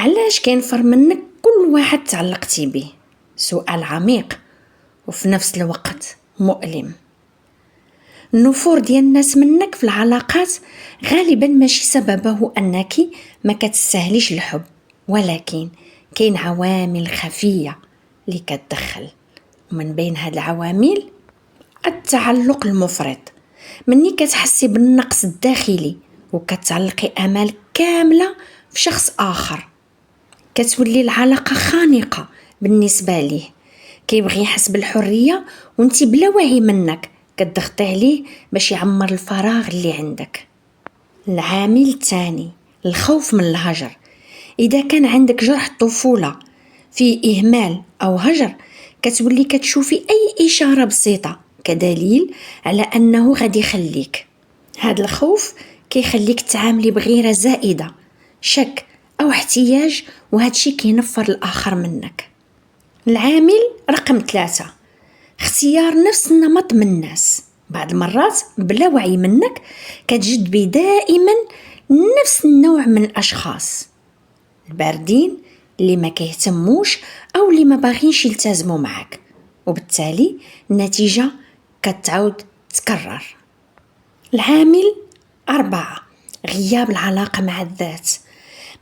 علاش كينفر منك كل واحد تعلقتي به؟ سؤال عميق وفي نفس الوقت مؤلم. النفور ديال الناس منك في العلاقات غالبا ماشي سببه أنك ما كتستاهليش الحب، ولكن كاين عوامل خفية اللي كتدخل، ومن بين هاد العوامل التعلق المفرط. مني كتحسي بالنقص الداخلي وكتعلقي آمال كاملة في شخص آخر، كتولي العلاقة خانقة بالنسبة ليه، كيبغي يحس بالحرية وانتي بلا وعي منك كتضغطي عليه باش يعمر الفراغ اللي عندك. العامل الثاني الخوف من الهجر. إذا كان عندك جرح الطفولة فيه إهمال أو هجر، كتولي كتشوفي أي إشارة بسيطة كدليل على أنه غادي يخليك. هذا الخوف كيخليك تعاملي بغيرة زائدة، شك أو احتياج، وهذا الشيء كينفر الآخر منك. العامل رقم 3 اختيار نفس النمط من الناس. بعض المرات بلا وعي منك كتجذبي دائما نفس النوع من الأشخاص، الباردين اللي ما كيهتموش أو اللي ما باغينش يلتزموا معك، وبالتالي النتيجة كتعود تكرر. العامل 4 غياب العلاقة مع الذات.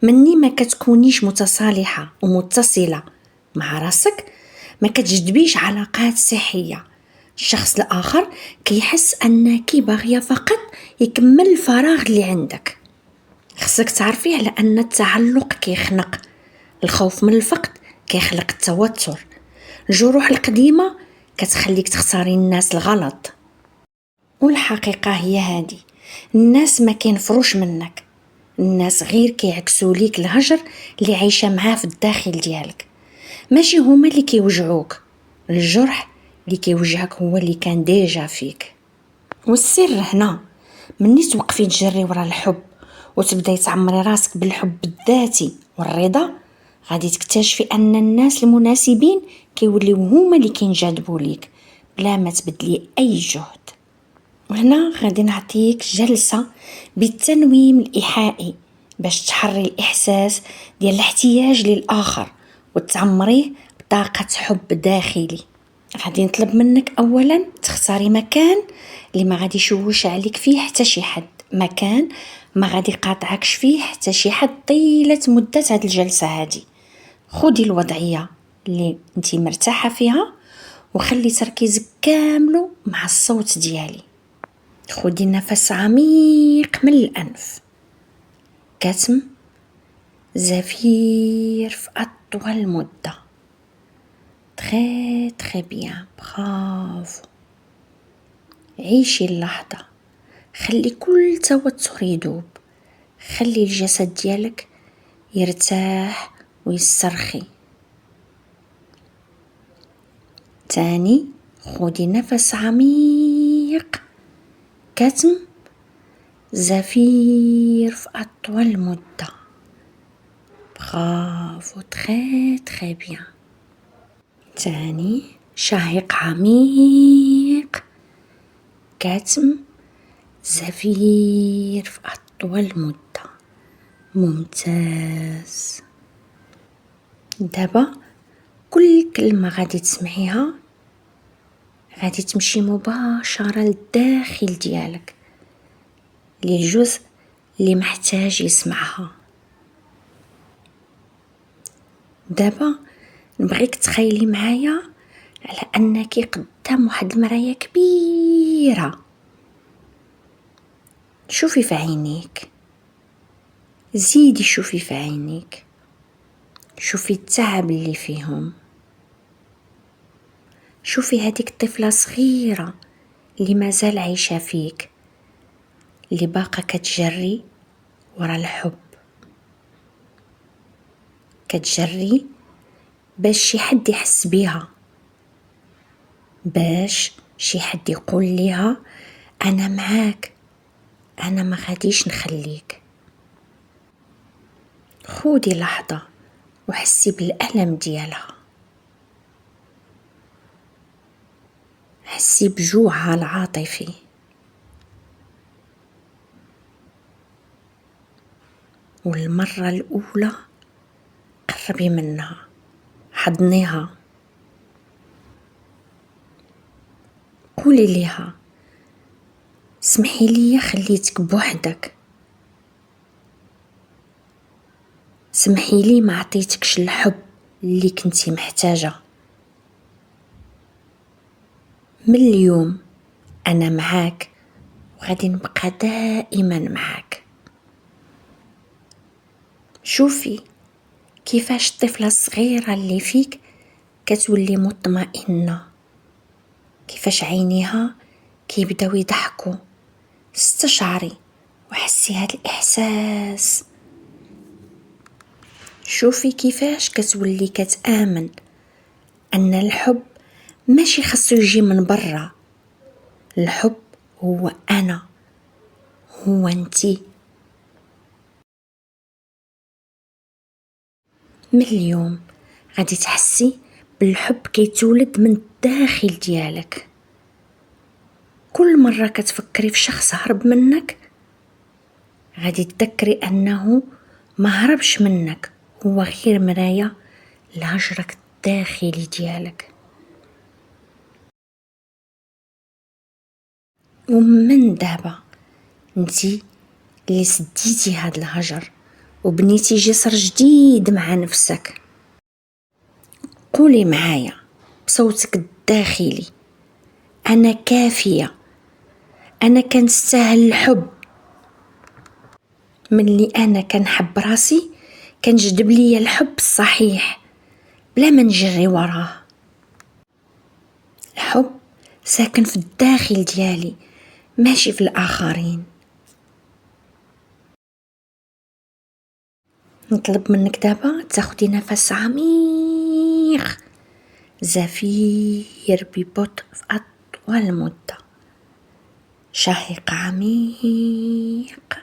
مني ما كتكونيش متصالحة ومتصلة مع راسك ما كتجذبيش علاقات صحية. الشخص الآخر كيحس أنك باغية فقط يكمل الفراغ اللي عندك. خصك تعرفي على أن التعلق كيخنق، الخوف من الفقد كيخلق التوتر، الجروح القديمة كتخليك تختاري الناس الغلط. والحقيقة هي هادي، الناس ما كينفروش منك، الناس غير كيعكسوا ليك الهجر اللي عايشة معاه في الداخل ديالك. ماشي هما اللي كيوجعوك، الجرح اللي كيوجعك هو اللي كان ديجا فيك. والسر هنا، مني توقفي تجري ورا الحب وتبداي تعمري راسك بالحب الذاتي والرضا، غادي تكتشفي أن الناس المناسبين كيوليو هما اللي كينجذبوا ليك بلا ما تبدلي أي جهد. وهنا غادي نعطيك جلسة بالتنويم الإيحائي باش تحري الإحساس ديال الاحتياج للآخر وتعمريه بطاقة حب داخلي. غادي نطلب منك أولا تختاري مكان اللي ما غادي يشوش عليك فيه حتى شي حد، مكان ما غادي يقاطعكش فيه حتى شي حد طيلة مدة هاد الجلسة هادي. خدي الوضعية اللي انتي مرتاحة فيها وخلي تركيزك كاملو مع الصوت ديالي. خدي نفس عميق من الأنف، كتم، زفير في أطول مدة. تري تري بيان، برافو. عيشي اللحظة، خلي كل توتر يدوب، خلي الجسد ديالك يرتاح ويسترخي. تاني خدي نفس عميق، كتم، زفير في أطول مدة. برافو، تري تري بيان. تاني شهيق عميق، كتم، زفير في أطول مدة. ممتاز. دابا كل كلمة غادي تسمعيها غادي تمشي مباشرة للداخل ديالك، للجزء اللي محتاج يسمعها. دابا نبغيك تخيلي معايا على أنك قدام واحد المراية كبيرة. شوفي في عينيك، زيدي شوفي في عينيك، شوفي التعب اللي فيهم. شوفي هذيك الطفلة صغيرة اللي مازال عايشة فيك، اللي باقا كتجري ورا الحب، كتجري باش شي حد يحس بيها، باش شي حد يقول ليها أنا معاك، أنا ما غاديش نخليك. خودي لحظة وحسي بالألم ديالها، حسي بجوعها العاطفي. والمرة الأولى قربي منها، حضنيها، قولي ليها سمحي لي خليتك بوحدك، سمحي لي ما عطيتكش الحب اللي كنتي محتاجة. من اليوم أنا معاك وغادي نبقى دائما معاك. شوفي كيفاش الطفلة الصغيرة اللي فيك كتولي مطمئنة، كيفاش عينيها كيبداو يضحكوا. استشعري وحسي هاد الإحساس. شوفي كيفاش كتولي كتآمن أن الحب ماشي خصو يجي من برا، الحب هو أنا، هو أنتي. من اليوم غادي تحسي بالحب كيتولد من الداخل ديالك. كل مرة كتفكري في شخص هرب منك غادي تذكري أنه ما هربش منك، هو غير مراية لهجرك الداخلي ديالك. ومن دابا انتي اللي سديتي هاد الهجر وبنيتي جسر جديد مع نفسك. قولي معايا بصوتك الداخلي أنا كافية، أنا كنستاهل الحب. من اللي أنا كنحب راسي كنجذب ليا الحب الصحيح بلا ما نجري وراه. الحب ساكن في الداخل ديالي ماشي في الآخرين. نطلب منك دابا تاخدي نفس عميق زفير ببطء في أطول مدة. شهيق عميق،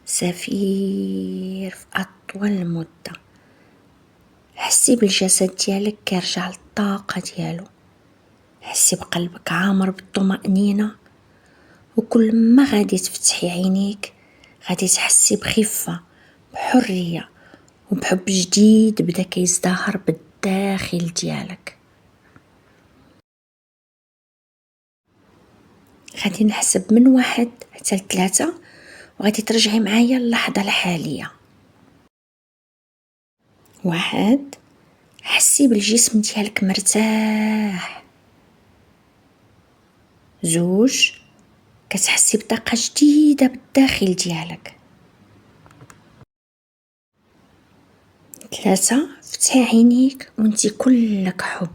زفير في أطول مدة. حسي بالجسد ديالك كيرجع للطاقة ديالو، حسي بقلبك عامر بالطمأنينة، وكل ما غادي تفتحي عينيك غادي تحسي بخفة، بحرية، وبحب جديد بدا كيزدهر بالداخل ديالك. غادي نحسب من 1 حتى 3 وغادي ترجعي معايا اللحظة الحالية. 1، حسي بالجسم ديالك مرتاح. 2، كتحسي بطاقة جديدة بالداخل ديالك. 3، فتحي عينيك وانتي كلك حب.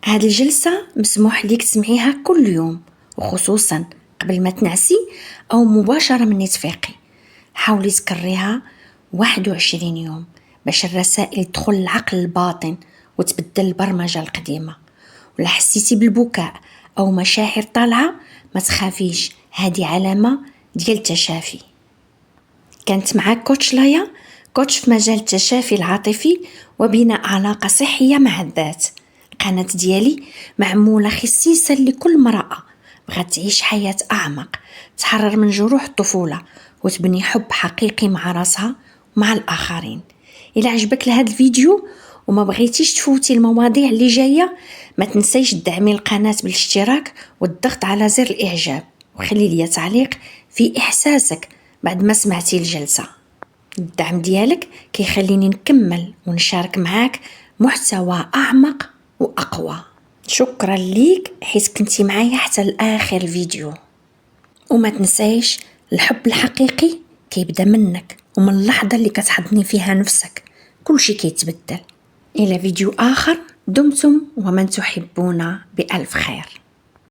هاد الجلسة مسموح ليك تسمعيها كل يوم، وخصوصا قبل ما تنعسي أو مباشرة من تفيقي. حاولي تكرريها 21 يوم باش الرسائل تدخل العقل الباطن وتبدل البرمجة القديمة. ولا حسيتي بالبكاء أو مشاعر طالعة ما تخافيش، هذه علامة ديال التشافي. كانت معاك كوتش لايا، كوتش في مجال التشافي العاطفي وبناء علاقة صحية مع الذات. القناة ديالي معمولة خصيصا لكل امرأة بغات تعيش حياة أعمق، تحرر من جروح الطفولة وتبني حب حقيقي مع راسها ومع الآخرين. إلى عجبك لهذا الفيديو وما بغيتيش تفوتي المواضيع اللي جاية، ما تنسيش تدعمي القناة بالاشتراك والضغط على زر الإعجاب، وخلي لي تعليق في إحساسك بعد ما سمعتي الجلسة. الدعم ديالك كيخليني نكمل ونشارك معاك محتوى أعمق وأقوى. شكرا ليك حيث كنتي معايا حتى الآخر الفيديو. وما تنسيش الحب الحقيقي كيبدأ منك، ومن اللحظة اللي كتحضني فيها نفسك كل شيء كيتبدل. إلى فيديو آخر، دمتم ومن تحبون بألف خير.